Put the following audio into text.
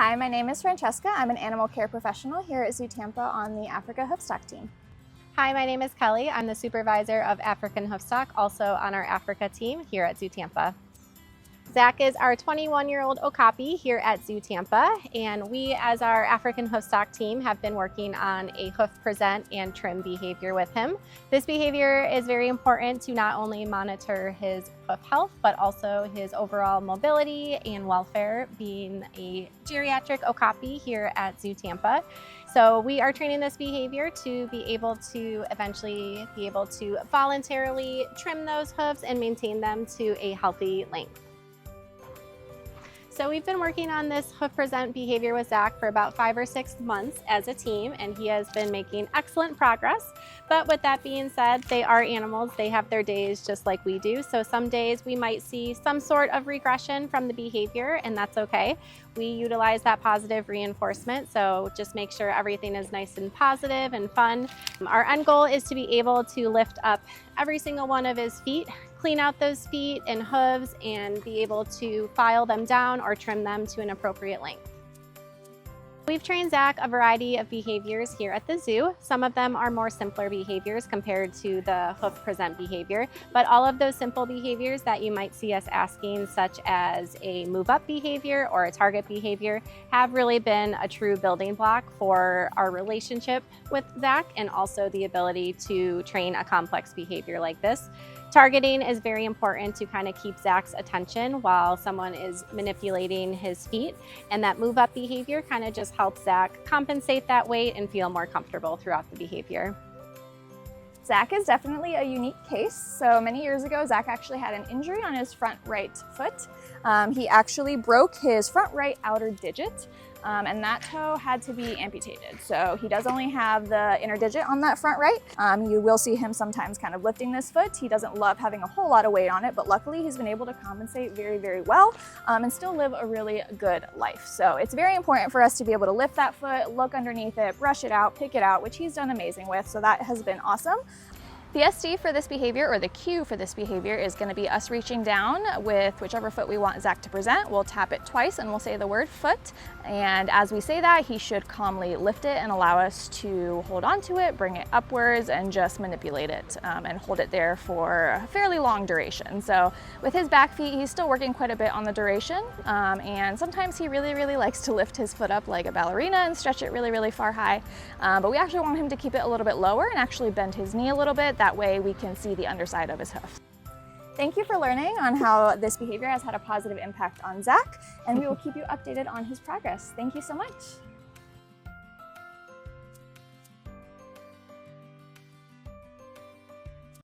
Hi, my name is Francesca. I'm an animal care professional here at ZooTampa on the Africa Hoofstock team. Hi, my name is Kelly. I'm the supervisor of African Hoofstock, also on our Africa team here at ZooTampa. Zach is our 21-year-old Okapi here at ZooTampa, and we as our African Hoofstock team have been working on a hoof present and trim behavior with him. This behavior is very important to not only monitor his hoof health, but also his overall mobility and welfare, being a geriatric Okapi here at ZooTampa. So we are training this behavior to be able to eventually be able to voluntarily trim those hoofs and maintain them to a healthy length. So we've been working on this hoof present behavior with Zach for about 5 or 6 months as a team, and he has been making excellent progress. But with that being said, they are animals. They have their days just like we do. So some days we might see some sort of regression from the behavior, and that's okay. We utilize that positive reinforcement, so just make sure everything is nice and positive and fun. Our end goal is to be able to lift up every single one of his feet, clean out those feet and hooves, and be able to file them down or trim them to an appropriate length. We've trained Zach a variety of behaviors here at the zoo. Some of them are more simpler behaviors compared to the hoof present behavior, but all of those simple behaviors that you might see us asking, such as a move up behavior or a target behavior, have really been a true building block for our relationship with Zach, and also the ability to train a complex behavior like this. Targeting is very important to kind of keep Zach's attention while someone is manipulating his feet, and that move up behavior kind of just helps Zach compensate that weight and feel more comfortable throughout the behavior. Zach is definitely a unique case. So many years ago, Zach actually had an injury on his front right foot. He actually broke his front right outer digit, and that toe had to be amputated. So he does only have the inner digit on that front right. You will see him sometimes kind of lifting this foot. He doesn't love having a whole lot of weight on it, but luckily he's been able to compensate very, very well and still live a really good life. So it's very important for us to be able to lift that foot, look underneath it, brush it out, pick it out, which he's done amazing with. So that has been awesome. The SD for this behavior, or the cue for this behavior, is going to be us reaching down with whichever foot we want Zach to present. We'll tap it twice and we'll say the word foot. And as we say that, he should calmly lift it and allow us to hold on to it, bring it upwards, and just manipulate it and hold it there for a fairly long duration. So with his back feet, he's still working quite a bit on the duration. And sometimes he really, really likes to lift his foot up like a ballerina and stretch it really, really far high. But we actually want him to keep it a little bit lower and actually bend his knee a little bit. That way we can see the underside of his hoof. Thank you for learning on how this behavior has had a positive impact on Zach, and we will keep you updated on his progress. Thank you so much.